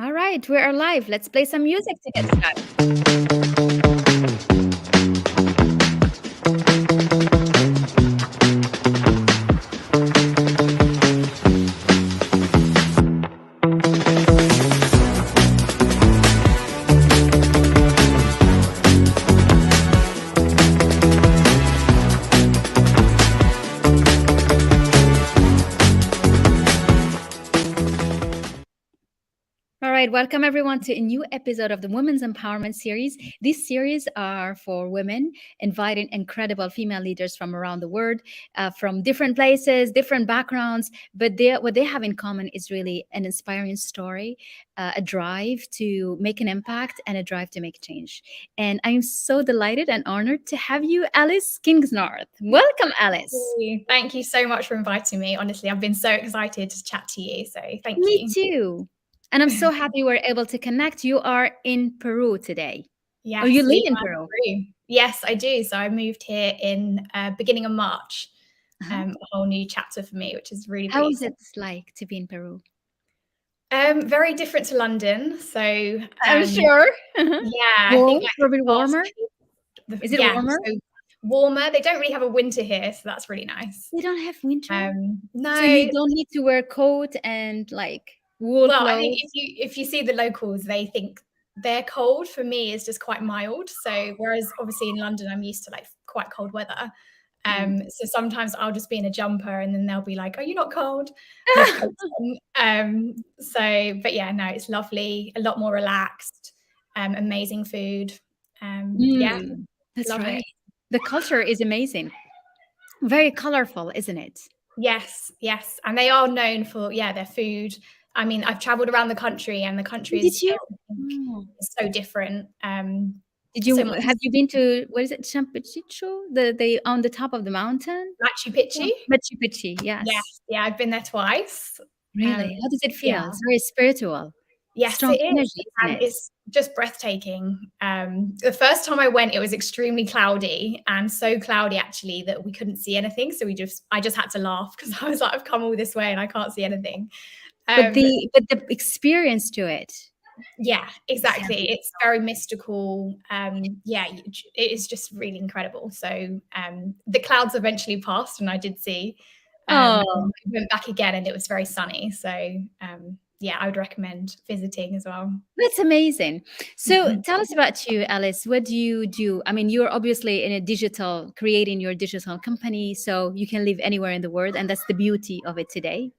All right, we are live. Let's play some music to get started. All right, welcome everyone to a new episode of the Women's Empowerment Series. These series are for women, inviting incredible female leaders from around the world, from different places, different backgrounds. But what they have in common is really an inspiring story, a drive to make an impact, and a drive to make change. And I'm so delighted and honored to have you, Alice Kingsnorth. Welcome, Alice. Thank you so much for inviting me. Honestly, I've been so excited to chat to you. So thank you. Me too. And I'm so happy we're able to connect. You are in Peru today. Yes, Oh, you live in Peru? Yes, I do. So I moved here in beginning of March. A whole new chapter for me, which is really How is it like to be in Peru? Very different to London. So I'm sure. Yeah, Warm, I think a bit warmer. Is it warmer? So warmer. They don't really have a winter here, so that's really nice. They don't have winter. No. So you don't need to wear coat and like wool clothes. I think if you see the locals, they think their cold. For me, is just quite mild. So whereas obviously in London, I'm used to like quite cold weather. So sometimes I'll just be in a jumper, and then they'll be like, "Are you not cold?" But yeah, no, it's lovely. A lot more relaxed. Amazing food. Yeah, that's right. The culture is amazing. Very colorful, isn't it? Yes, and they are known for their food. I mean, I've traveled around the country, and the country is so different. Have you been to, what is it, Champichicho? They on the top of the mountain? Machu Picchu? Machu Picchu, yes. Yeah, I've been there twice. Really? How does it feel? Yeah. It's very spiritual. Yes, strong it is. Energy, and it's just breathtaking. The first time I went, it was extremely cloudy, and so cloudy actually that we couldn't see anything. So I just had to laugh because I was like, I've come all this way and I can't see anything. But the experience to it. Yeah, exactly. It's very mystical. It is just really incredible. So the clouds eventually passed, and I did see. I went back again, and it was very sunny. So I would recommend visiting as well. That's amazing. So tell us about you, Alice. What do you do? I mean, you're obviously creating your digital company, so you can live anywhere in the world, and that's the beauty of it today,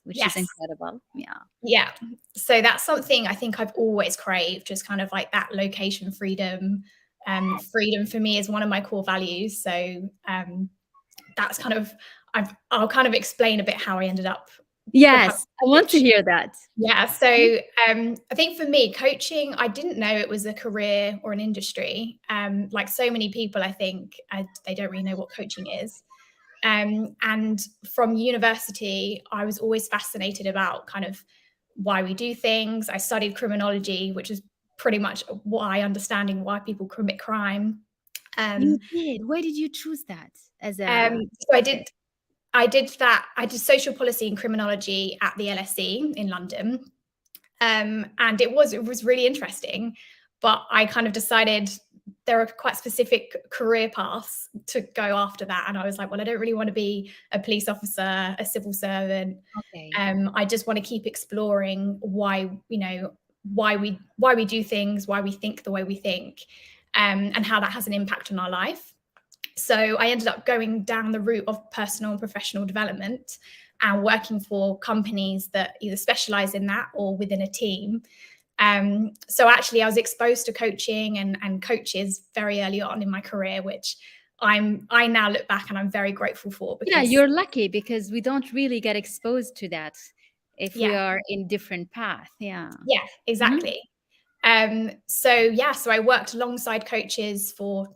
which is incredible. Yeah. So that's something I think I've always craved, just kind of like that location freedom. Freedom for me is one of my core values. So that's kind of, I'll kind of explain a bit how I ended up. Yes, I want to hear that. Yeah. So I think for me, coaching, I didn't know it was a career or an industry. Like so many people, I think they don't really know what coaching is. And from university, I was always fascinated about kind of why we do things. I studied criminology, which is pretty much understanding why people commit crime. You did? Why did you choose that as a? So I did that. I did social policy and criminology at the LSE in London. And it was really interesting, but I kind of decided there are quite specific career paths to go after that. And I was like, well, I don't really want to be a police officer, a civil servant. Okay. I just want to keep exploring why we do things, why we think the way we think, and how that has an impact on our life. So I ended up going down the route of personal and professional development and working for companies that either specialize in that or within a team. So actually I was exposed to coaching and coaches very early on in my career, which I now look back and I'm very grateful for. Because you're lucky, because we don't really get exposed to that if we are in different paths. Yeah, exactly. So I worked alongside coaches for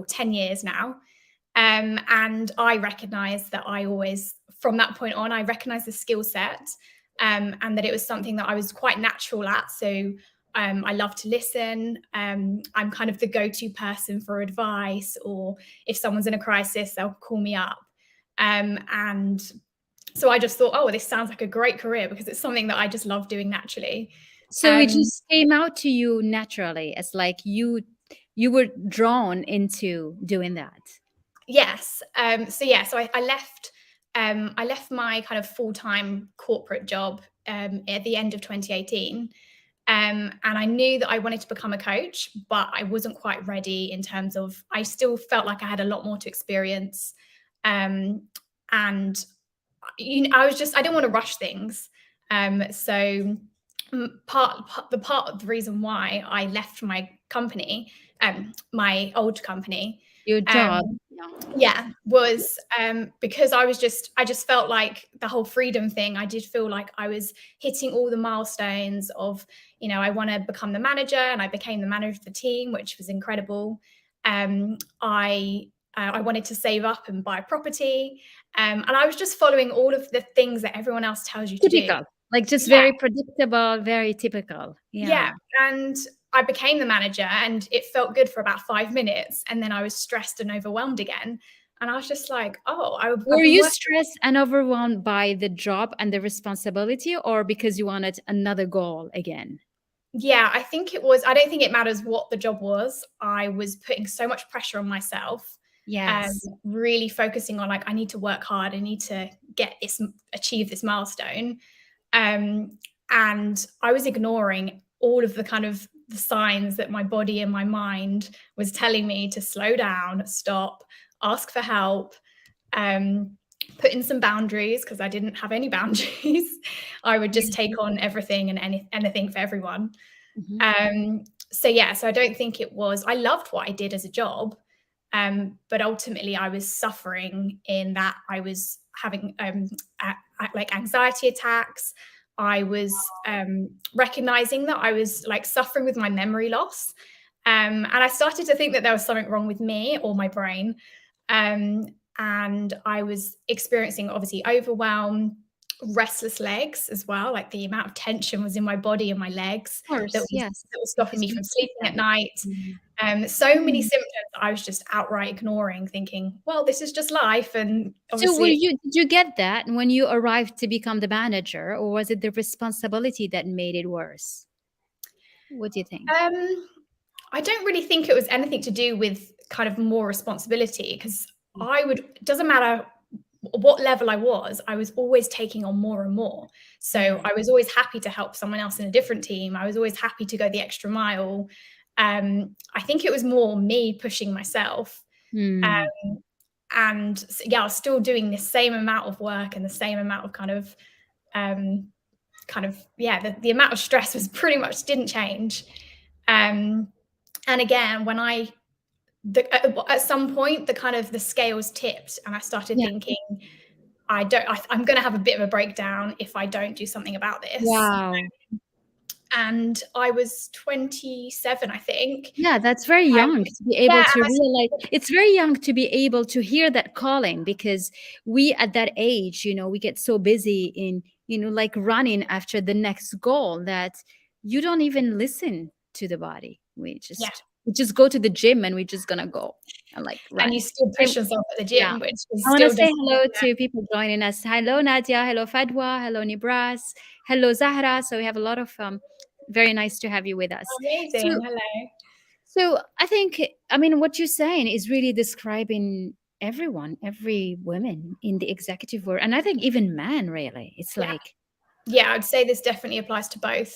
10 years now. And I recognized that from that point on, I recognized the skill set, and that it was something that I was quite natural at. So I love to listen. I'm kind of the go-to person for advice, or if someone's in a crisis, they'll call me up. And so I just thought, oh, this sounds like a great career, because it's something that I just love doing naturally. So it just came out to you naturally, as like you were drawn into doing that. Yes. So I left my kind of full-time corporate job at the end of 2018. And I knew that I wanted to become a coach, but I wasn't quite ready in terms of, I still felt like I had a lot more to experience. And I was just, I didn't want to rush things. So part of the reason why I left my company, my old company, Your job. um, Yeah. yeah, was because I just felt like the whole freedom thing. I did feel like I was hitting all the milestones of, I want to become the manager, and I became the manager of the team, which was incredible. I wanted to save up and buy property, and I was just following all of the things that everyone else tells you to do. Typical. Like just Yeah, very predictable, very typical. yeah, Yeah. and I became the manager, and it felt good for about 5 minutes, and then I was stressed and overwhelmed again. And I was just like, oh, I've Were been you working. stressed and overwhelmed by the job and the responsibility, or because you wanted another goal again? Yeah, I think it was. I don't think it matters what the job was. I was putting so much pressure on myself, Yes. really focusing on, like, I need to work hard. I need to achieve this milestone. Um, and I was ignoring all of the kind of the signs that my body and my mind was telling me to slow down, stop, ask for help, um, put in some boundaries, because I didn't have any boundaries. I would just Yeah. take on everything and anything for everyone. Mhm. So I don't think it was, I loved what I did as a job. But ultimately I was suffering in that I was having like anxiety attacks. I was recognizing that I was like suffering with my memory loss. And I started to think that there was something wrong with me or my brain. Um, and I was experiencing obviously overwhelm, restless legs as well. Like the amount of tension was in my body and my legs Of course, yes, that was stopping because me you from need sleeping at that. night. Mm. So many Mm. symptoms that I was just outright ignoring, thinking, well, this is just life. And So were obviously, you did you get that when you arrived to become the manager, or was it the responsibility that made it worse? What do you think? um, I don't really think it was anything to do with kind of more responsibility, because Mm. it doesn't matter what level I was always taking on more and more. So Yeah. I was always happy to help someone else in a different team. I was always happy to go the extra mile. I think it was more me pushing myself. Mm. Um, and yeah, I was still doing the same amount of work and the same amount of um, yeah, the amount of stress was pretty much didn't change. Um, and again, at some point, the kind of the scales tipped, and I started Yeah. thinking, I'm going to have a bit of a breakdown if I don't do something about this. Wow. And I was 27, I think. Yeah, that's very Um, young to be yeah, able to realize. It's very young to be able to hear that calling, because we at that age, we get so busy in, like running after the next goal that you don't even listen to the body. We yeah, just go to the gym and we're just gonna go and like and you run. still I, push yourself at the yeah. gym, which I is want to still say doesn't. hello Yeah, to people joining us. Hello, Nadia. Hello, Fadwa. Hello, Nibras. Hello, Zahra. So we have a lot of very nice to have you with us. So amazing. Hello. so I think, I mean, what you're saying is really describing everyone, every woman in the executive world, and I think even men. Really, it's Yeah, like, yeah, I'd say this definitely applies to both.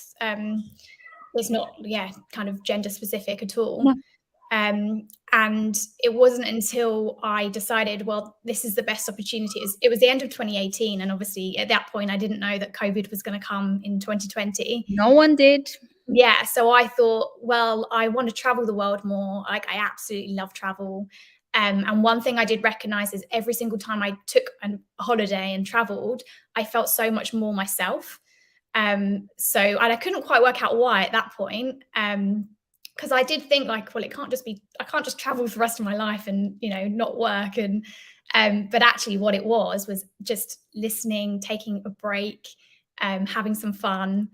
It's not, yeah, kind of gender specific at all. no, And it wasn't until I decided, well, this is the best opportunity. It was the end of 2018. And obviously, at that point, I didn't know that COVID was going to come in 2020. no one did. Yeah. So I thought, well, I want to travel the world more. Like, I absolutely love travel. And one thing I did recognize is every single time I took a holiday and traveled, I felt so much more myself. And I couldn't quite work out why at that point. Because I did think, like, well, I can't just travel for the rest of my life and, not work. But actually what it was just listening, taking a break, having some fun.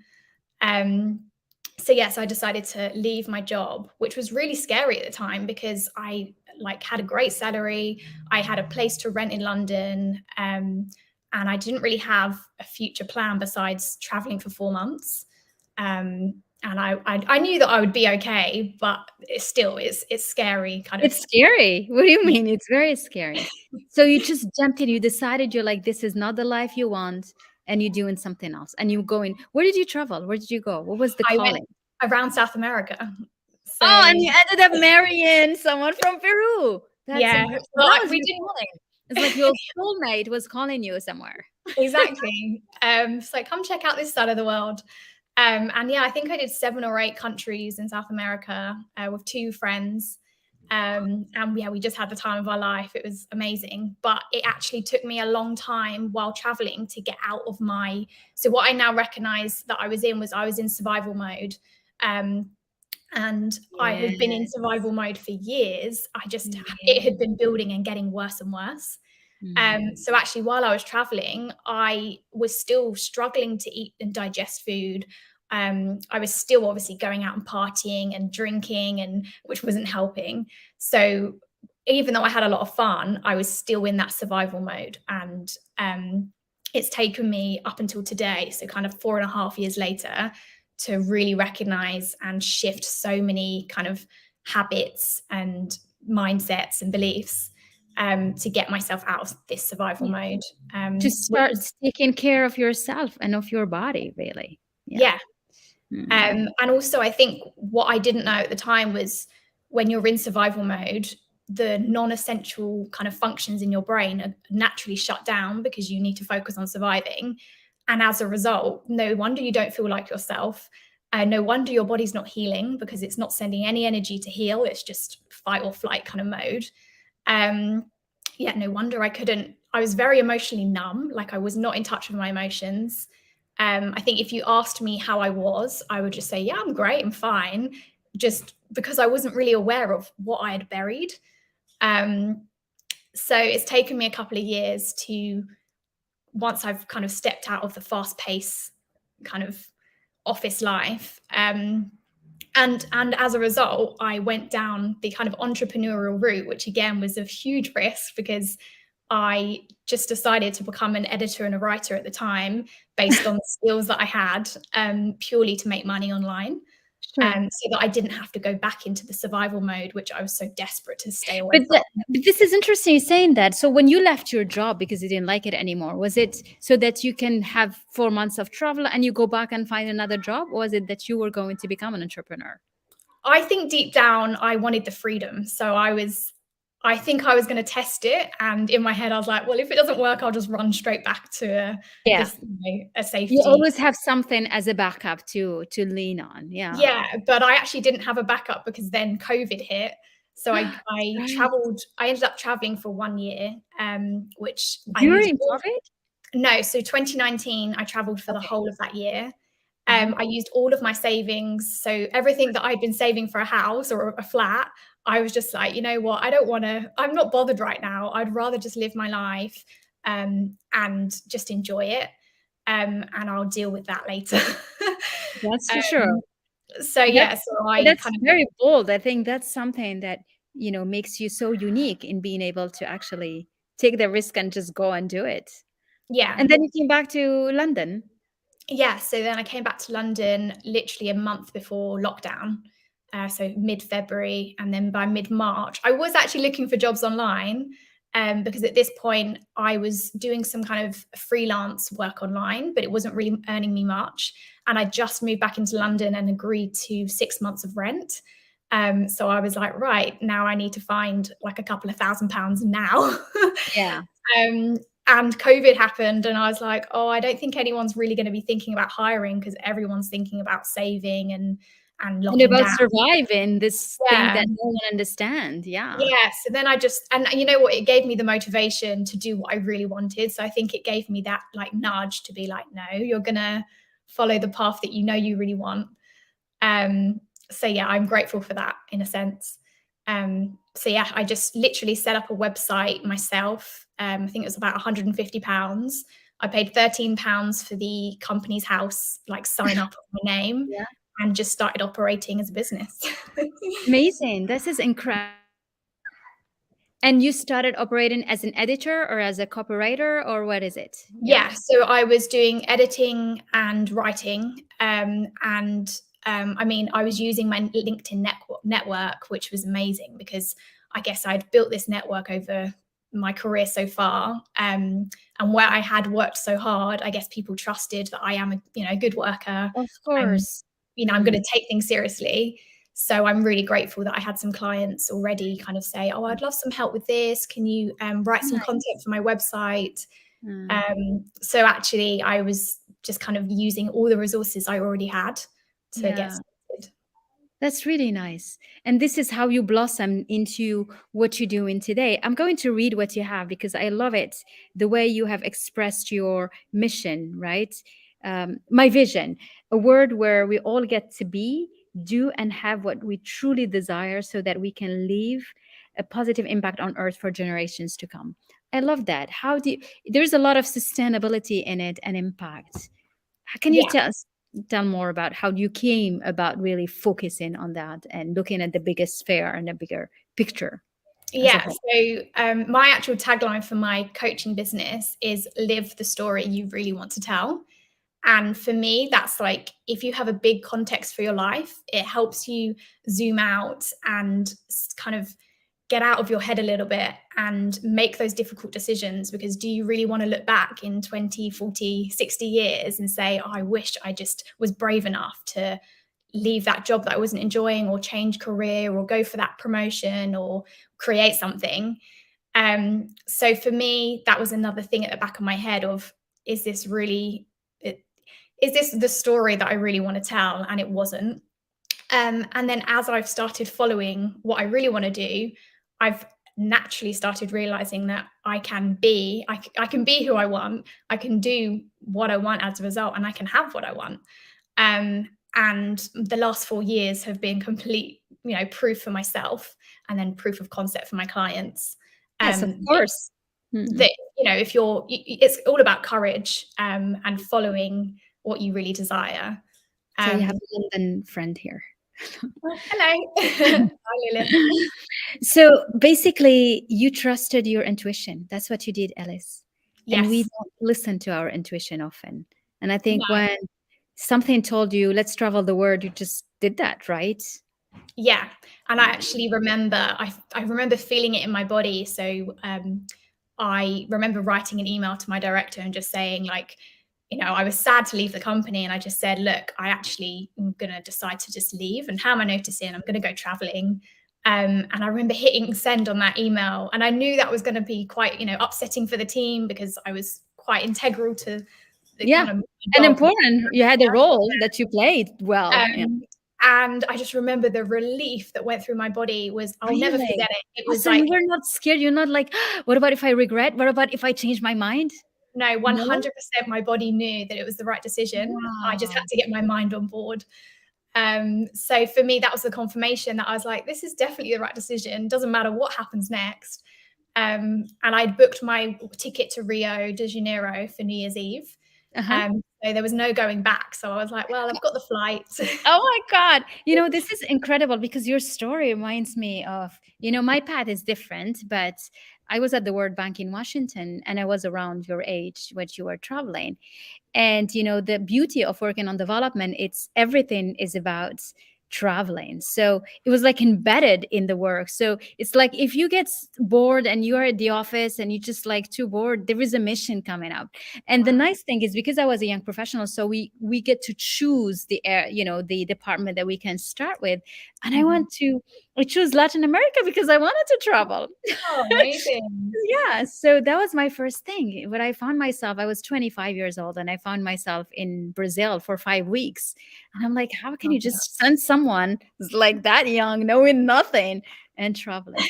So yes, I decided to leave my job, which was really scary at the time, because I like had a great salary. I had a place to rent in London. And I didn't really have a future plan besides traveling for 4 months. And I knew that I would be okay, but it's scary, kind of. It's scary. What do you mean? It's very scary. So you just jumped in. You decided you're like, this is not the life you want, and you're doing something else. And you're going. Where did you travel? Where did you go? What was the I went calling? around South America. Oh, and So you ended up marrying someone from Peru. That's yeah, incredible. well, That was we your didn't calling. It's like your soulmate was calling you somewhere. exactly. So come check out this side of the world. And yeah, I think I did 7 or 8 countries in South America with 2 friends. And yeah, we just had the time of our life. It was amazing. But it actually took me a long time while traveling to get out of my. So what I now recognize that I was in survival mode. And I had been in Yes. survival mode for years. It Yeah. had been building and getting worse and worse. Mm. So actually, while I was traveling, I was still struggling to eat and digest food. I was still obviously going out and partying and drinking, and which wasn't helping. So even though I had a lot of fun, I was still in that survival mode. And it's taken me up until today, so kind of 4.5 years later, to really recognize and shift so many kind of habits and mindsets and beliefs to get myself out of this survival Yeah. mode. To Which start was, taking care of yourself and of your body, really. Yeah. yeah. Mm. And also, I think what I didn't know at the time was when you're in survival mode, the non-essential kind of functions in your brain are naturally shut down because you need to focus on surviving. And as a result, no wonder you don't feel like yourself. No wonder your body's not healing because it's not sending any energy to heal. It's just fight or flight kind of mode. Um, yeah, no wonder I was very emotionally numb, like I was not in touch with my emotions. I think if you asked me how I was, I would just say, yeah, I'm great, I'm fine, just because I wasn't really aware of what I had buried. Um, so it's taken me a couple of years to, once I've kind of stepped out of the fast pace kind of office life, and as a result, I went down the kind of entrepreneurial route, which again was a huge risk because I just decided to become an editor and a writer at the time based on the skills that I had, purely to make money online. Sure. So that I didn't have to go back into the survival mode, which I was so desperate to stay away But, from. but this is interesting saying that. So when you left your job because you didn't like it anymore, was it so that you can have 4 months of travel and you go back and find another job, or was it that you were going to become an entrepreneur? I think deep down I wanted the freedom. So I think I was going to test it. And in my head, I was like, well, if it doesn't work, I'll just run straight back to Yeah. this, a You safety. always have something as a backup to lean on. Yeah. Yeah, but I actually didn't have a backup because then COVID hit. So Right. I ended up traveling for 1 year, which I used During all. COVID? No, so 2019, I traveled for the Okay. whole of that year. Uh-huh. I used all of my savings. So everything that I'd been saving for a house or a flat, I was just like, you know what? I'm not bothered right now. I'd rather just live my life and just enjoy it. And I'll deal with that later. That's for sure. um, so That's yeah, so I that's kind of, very bold. I think that's something that, makes you so unique in being able to actually take the risk and just go and do it. yeah. And then you came back to London. Yeah, so then I came back to London literally a month before lockdown, so mid-February, and then by mid-March, I was actually looking for jobs online, because at this point I was doing some kind of freelance work online, but it wasn't really earning me much, and I just moved back into London and agreed to 6 months of rent. So I was like, right, now I need to find like a couple of £1,000 now. Yeah. Um, and COVID happened, and I was like, oh, I don't think anyone's really going to be thinking about hiring because everyone's thinking about saving and And locking about down. surviving this thing Yeah. that no one understand. Yeah. Yeah. So then and you know what? It gave me the motivation to do what I really wanted. So I think it gave me that like nudge to be like, no, you're going to follow the path that you know you really want. Um, so yeah, I'm grateful for that in a sense. So yeah, I just literally set up a website myself. I think it was about £150. I paid £13 for the company's house, like sign up of my name, Yeah. and just started operating as a business. Amazing. This is incredible. And you started operating as an editor or as a copywriter, or what is it? Yeah. Yeah, so I was doing editing and writing. I mean, I was using my LinkedIn network, which was amazing because I guess I'd built this network over my career so far. And where I had worked so hard, I guess people trusted that I am a good worker. Of I'm, course. I'm going to take things seriously. So I'm really grateful that I had some clients already kind of say, oh, I'd love some help with this. Can you write some content for my website? So actually I was just kind of using all the resources I already had to get started. That's really nice. And this is how you blossom into what you're doing today. I'm going to read what you have because I love it. The way you have expressed your mission, right? My vision, a word where we all get to be, do, and have what we truly desire so that we can leave a positive impact on earth for generations to come. I love that. There's a lot of sustainability in it and impact. Can you Yeah. tell more about how you came about really focusing on that and looking at the biggest sphere and the bigger picture as a Yeah. whole? So my actual tagline for my coaching business is live the story you really want to tell. And for me, that's like, if you have a big context for your life, it helps you zoom out and kind of get out of your head a little bit and make those difficult decisions. Because do you really want to look back in 20, 40, 60 years and say, oh, I wish I just was brave enough to leave that job that I wasn't enjoying, or change career, or go for that promotion, or create something? So for me, that was another thing at the back of my head of, is this really, is this the story that I really want to tell? And it wasn't. And then as I've started following what I really want to do, I've naturally started realizing that I can be who I want. I can do what I want as a result, and I can have what I want. And the last 4 years have been complete, proof for myself, and then proof of concept for my clients. Yes, of course. That, if it's all about courage, and following what you really desire. So you have a London friend here. Hello. Hi, Lilith. So basically, you trusted your intuition. That's what you did, Alice. Yes. And we don't listen to our intuition often. And I think No. when something told you, let's travel the world, you just did that, right? Yeah. And I actually remember, I remember feeling it in my body. So I remember writing an email to my director and just saying, like, I was sad to leave the company, and I just said, look, I actually am going to decide to just leave and hand my notice in. I'm going to go traveling. And I remember hitting send on that email, and I knew that was going to be quite, upsetting for the team, because I was quite integral to the kind of and important. You had a role that you played well. And I just remember the relief that went through my body was, I'll never forget it. It was so like, you were not scared. You're not like, what about if I regret? What about if I change my mind? No, 100% my body knew that it was the right decision. Wow. I just had to get my mind on board. So for me, that was the confirmation that I was like, this is definitely the right decision. Doesn't matter what happens next. And I'd booked my ticket to Rio de Janeiro for New Year's Eve. So there was no going back. So I was like, well, I've got the flight. Oh my God. This is incredible, because your story reminds me of, my path is different, but I was at the World Bank in Washington, and I was around your age when you were traveling. And, the beauty of working on development, everything is about traveling. So it was like embedded in the work. So it's like, if you get bored and you are at the office and you just like too bored, there is a mission coming up. And the nice thing is, because I was a young professional, so we get to choose the the department that we can start with. And I chose Latin America because I wanted to travel. Oh, amazing. Yeah. So that was my first thing. But I found myself, I was 25 years old, and I found myself in Brazil for 5 weeks. And I'm like, how can you just send someone who's like that young, knowing nothing, and traveling?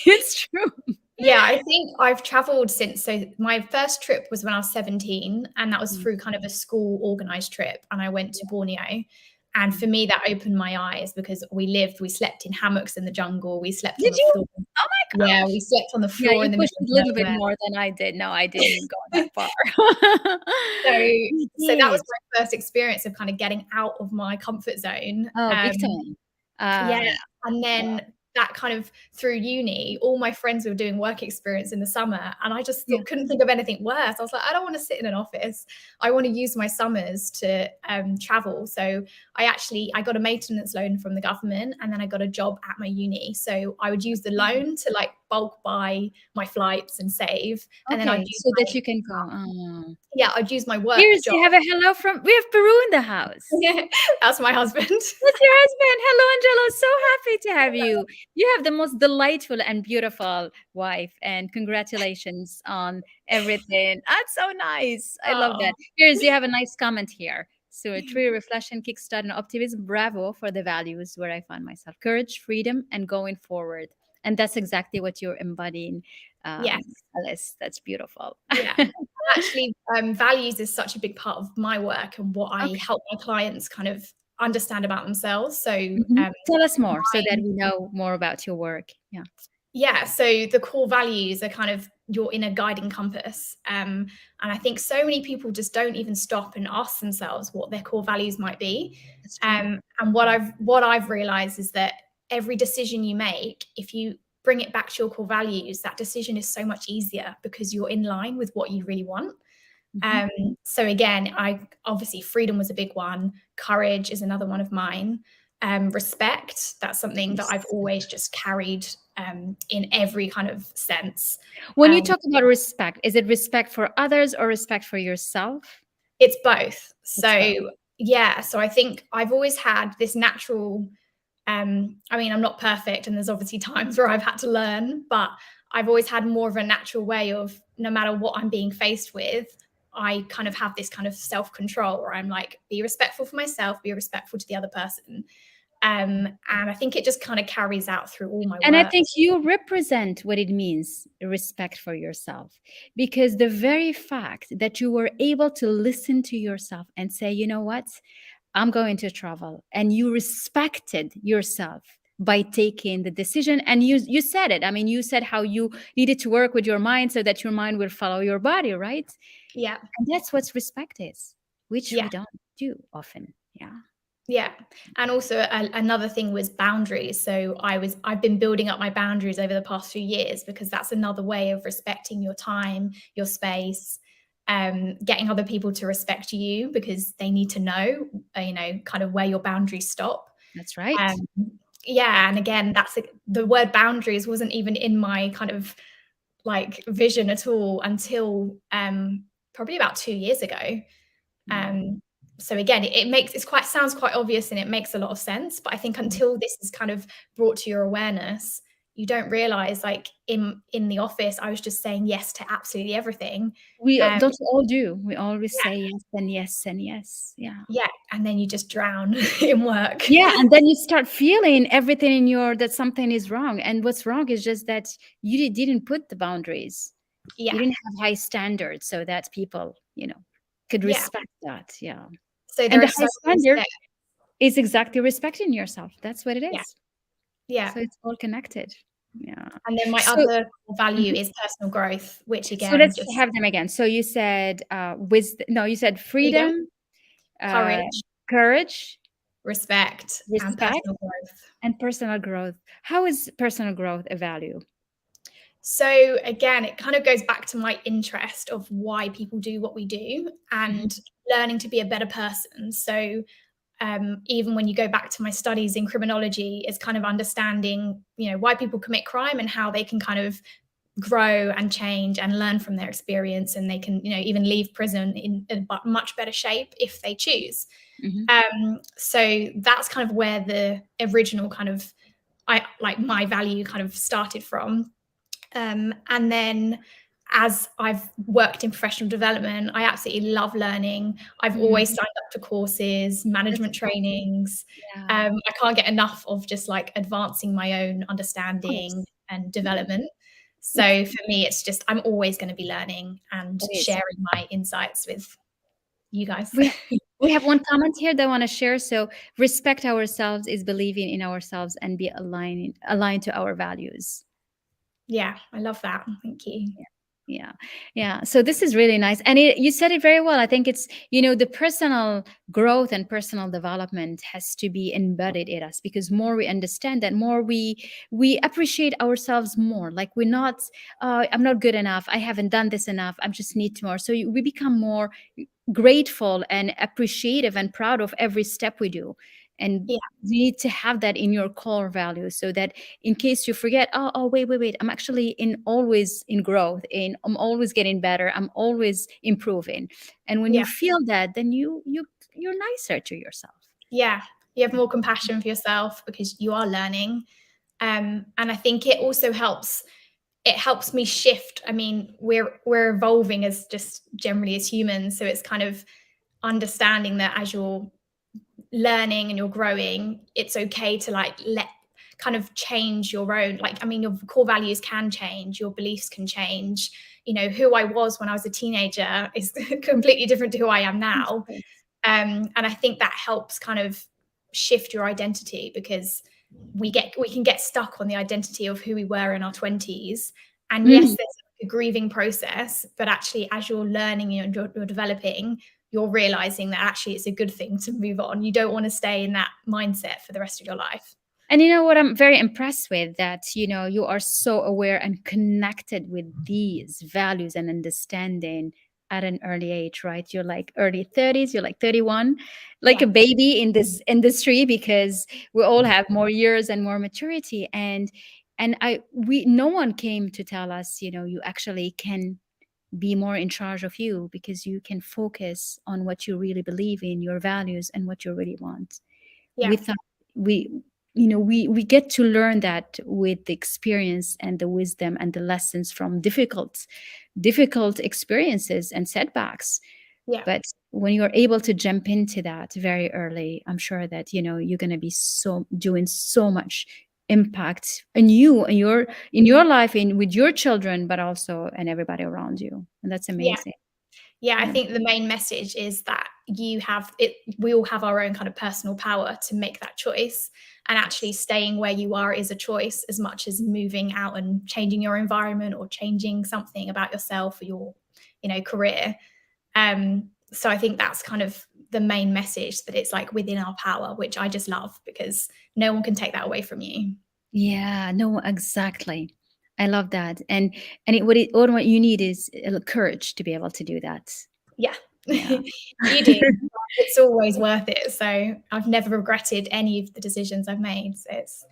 It's true. Yeah, I think I've traveled since. So my first trip was when I was 17, and that was through kind of a school organized trip. And I went to Borneo. And for me, that opened my eyes, because we slept in hammocks in the jungle. We slept on the floor. Oh my God. Yeah, we slept on the floor. Yeah, in the pushed middle a little bit more than I did. No, I didn't go that far. So that was my first experience of kind of getting out of my comfort zone. Oh, big time. Yeah. And then that kind of through uni, all my friends were doing work experience in the summer, and I just Yeah. couldn't think of anything worse. I was like, I don't want to sit in an office. I want to use my summers to travel. So I got a maintenance loan from the government, and then I got a job at my uni. So I would use the loan to like bulk buy my flights and save, and then I'd Okay, use so that my you can go. Oh. I'd use my work Here's job. you have a hello from. We have Peru in the house. That's my husband. That's your husband. Hello, Angelo. So happy to have you. You have the most delightful and beautiful wife, and congratulations on everything. That's so nice. I love Oh, that. Here's you have a nice comment here. So a true reflection, kickstart, and optimism. Bravo for the values where I find myself: courage, freedom, and going forward. And that's exactly what you're embodying, yes. Alice. That's beautiful. Yeah. Actually, values is such a big part of my work and what I Okay. help my clients kind of understand about themselves. So, Mhm. Tell us more so that mine, we know more about your work. Yeah. yeah, so the core values are kind of your inner guiding compass. And I think so many people just don't even stop and ask themselves what their core values might be. That's true. And what I've realized is that every decision you make, if you bring it back to your core values, that decision is so much easier because you're in line with what you really want. Mhm. So again, I obviously freedom was a big one. Courage is another one of mine. Respect, that's something that I've Yes. always just carried in every kind of sense. When you Um, talk about respect, is it respect for others or respect for yourself? it's both. It's both. So yeah, so I think I've always had this natural. I mean, I'm not perfect, and there's obviously times where I've had to learn, but I've always had more of a natural way of no matter what I'm being faced with, I kind of have this kind of self control where I'm like, be respectful for myself, be respectful to the other person. And I think it just kind of carries out through all my And I work. think you represent what it means, respect for yourself, because the very fact that you were able to listen to yourself and say, you know what, I'm going to travel, and you respected yourself by taking the decision, and you said it. I mean, you said how you needed to work with your mind so that your mind will follow your body, right? Yeah. And that's what respect is, which we Yeah. don't do often. Yeah. Yeah. And also another thing was boundaries. So I've been building up my boundaries over the past few years because that's another way of respecting your time, your space, getting other people to respect you because they need to know, kind of where your boundaries stop. That's right. Um, yeah. And again, the word boundaries wasn't even in my kind of like vision at all until probably about 2 years ago. Wow. Um, so again, it quite sounds quite obvious and it makes a lot of sense. But I think Mhm. until this is kind of brought to your awareness, you don't realize like in the office, I was just saying yes to absolutely everything. We Um, don't all do. We always yeah, say yes and yes and yes. Yeah. yeah, and then you just drown in work. Yeah, and then you start feeling everything in your that something is wrong. And what's wrong is just that didn't put the boundaries. You Yeah, didn't have high standards so that people, could yeah. respect that. Yeah. So And there the are high so many standard steps. is exactly respecting yourself. That's what it Yeah, is. yeah. So it's all connected. Yeah. And then my So other value mhm. is personal growth, which So again, let's just have them again. So you said wisdom. No, you said freedom, freedom, uh, courage, courage, respect, and respect, personal growth. and personal growth. How is personal growth a value? So again, it kind of goes back to my interest of why people do what we do Mhm. and learning to be a better person. So even when you go back to my studies in criminology, it's kind of understanding, why people commit crime and how they can kind of grow and change and learn from their experience, and they can, even leave prison in a much better shape if they choose. Mhm. So that's kind of where the original kind of I like my value kind of started from. And then as I've worked in professional development, I absolutely love learning. I've always Mm, signed up for courses, that's management beautiful. trainings. Yeah, of I can't get enough of just like advancing my own understanding course. and Yeah, development. it's So for me, it's just I'm always going to be learning and it is. sharing my insights with you guys. We we have one comment here that I want to share. So respect ourselves is believing in ourselves and be aligned to our values. Yeah, I love that. Thank you. Yeah, yeah. So this is really nice, and you said it very well. I think it's, the personal growth and personal development has to be embedded in us, because more we understand that, more we appreciate ourselves more. Like, we're not, I'm not good enough. I haven't done this enough. I just need more. So we become more grateful and appreciative and proud of every step we do. And Yeah, you need to have that in your core values, so that in case you forget, oh, wait, I'm actually in always in growth, I'm always getting better, I'm always improving. And when you yeah, feel that, then you're nicer to yourself. yeah. You have more compassion for yourself because you are learning. And I think it also helps. It helps me shift. I mean, we're evolving as just generally as humans, so it's kind of understanding that as you're learning and you're growing, it's okay to like let kind of change your own, like, I mean, your core values can change, your beliefs can change. Who I was when I was a teenager is completely different to who I am now. And I think that helps kind of shift your identity, because we can get stuck on the identity of who we were in our 20s. And Mhm. yes, there's a grieving process, but actually as you're learning and you're developing, you're realizing that actually it's a good thing to move on. You don't want to stay in that mindset for the rest of your life. And you know what I'm very impressed with, that you are so aware and connected with these values and understanding at an early age, right? You're like early 30s, you're like 31, like Yeah, a baby in this industry, because we all have more years and more maturity. And we no one came to tell us, you actually can be more in charge of you, because you can focus on what you really believe in, your values, and what you really want. yeah, We thought we we get to learn that with the experience and the wisdom and the lessons from difficult experiences and setbacks. yeah, But when you're able to jump into that very early, I'm sure that you're going to be so doing so much impact in you and your life, in with your children, but also and everybody around you. And that's yeah. amazing. Yeah, I Yeah. think the main message is that you have it, we all have our own kind of personal power to make that choice. And actually Yes. staying where you are is a choice as much as moving out and changing your environment or changing something about yourself or your, career. So I think that's kind of the main message, that it's like within our power, which I just love because no one can take that away from you. Yeah, no, exactly. I love that. And what you need is courage to be able to do that. Yeah. Yeah. You do. It's always worth it. So I've never regretted any of the decisions I've made. So it's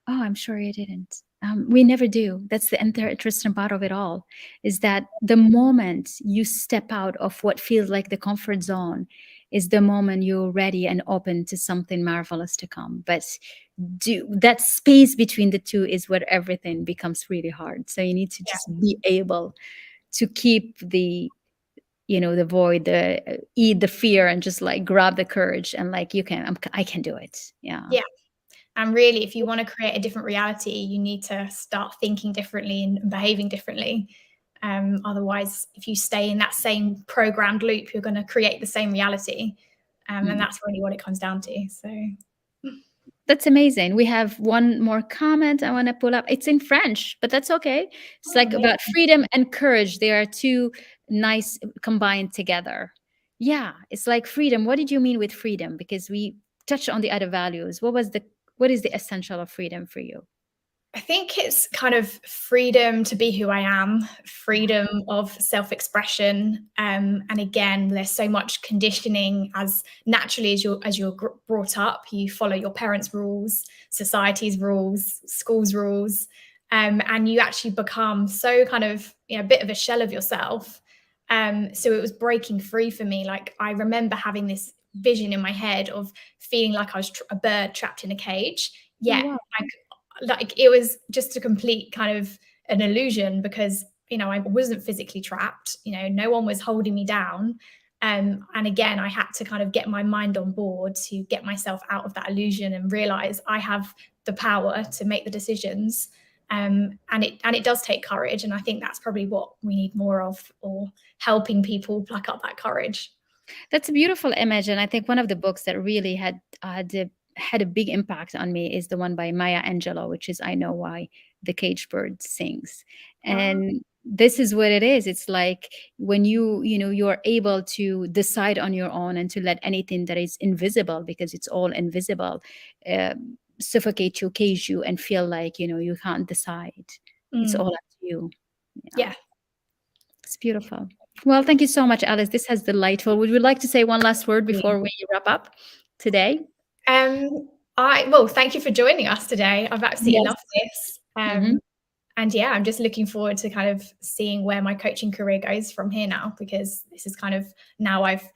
Oh, I'm sure you didn't. We never do. That's the interesting part of it all, is that the moment you step out of what feels like the comfort zone is the moment you're ready and open to something marvelous to come. But that space between the two is where everything becomes really hard. So you need to yeah, just be able to keep the void, eat the fear, and just like grab the courage, and like I can do it. Yeah. yeah. And really, if you want to create a different reality, you need to start thinking differently and behaving differently. Otherwise, if you stay in that same programmed loop, you're going to create the same reality. And Mm. that's really what it comes down to. So, That's amazing. We have one more comment I want to pull up. It's in French, but that's okay. It's oh, like amazing. about freedom and courage. They are two nice combined together. Yeah, it's like freedom. What did you mean with freedom? Because we touched on the other values. What is the essential of freedom for you? I think it's kind of freedom to be who I am, Yeah. freedom of self-expression, and again, there's so much conditioning as naturally as you're brought up. You follow your parents' rules, society's rules, schools' rules, and you actually become so kind of a bit of a shell of yourself. So it was breaking free for me. Like I remember having this vision in my head of feeling like I was a bird trapped in a cage. Oh, Yet wow. I like it was just a complete kind of an illusion because I wasn't physically trapped, no one was holding me down. And again, I had to kind of get my mind on board to get myself out of that illusion and realize I have the power to make the decisions. And it does take courage, and I think that's probably what we need more of, or helping people pluck up that courage. That's a beautiful image, and I think one of the books that really had a big impact on me is the one by Maya Angelou, which is "I Know Why the Caged Bird Sings." Wow. And this is what it is. It's like when you're able to decide on your own and to let anything that is invisible, because it's all invisible, uh, suffocate you, cage you, and feel like you can't decide. It's all up to you. Yeah, Yeah. it's beautiful. Well, thank you so much, Alice. This has delightful. Would you like to say one last word before we wrap up today? Well, thank you for joining us today. I've absolutely Yes. loved this. Hmm. And yeah, I'm just looking forward to kind of seeing where my coaching career goes from here now, because this is kind of now I've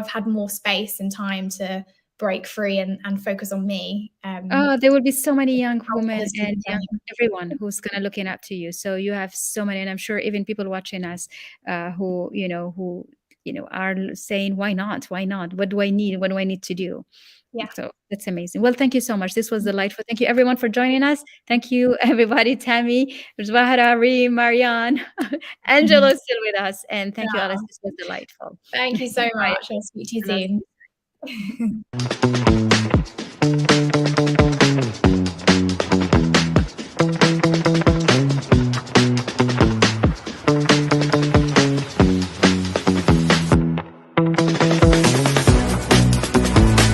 had more space and time to break free and focus on me. Oh, there will be so many young women Others do and the young same. everyone who's gonna looking up to you. So you have so many, and I'm sure even people watching us, who are saying, "Why not? Why not? What do I need? What do I need to do?" Yeah. So that's amazing. Well, thank you so much. This was delightful. Thank you everyone for joining us. Thank you everybody. Tammy, Zahara, Reem, Marianne, Angelo is still with us, and thank you, Alice. Yeah. This was delightful. Thank you so Bye. much. I'll speak to you And I'll see soon. you soon.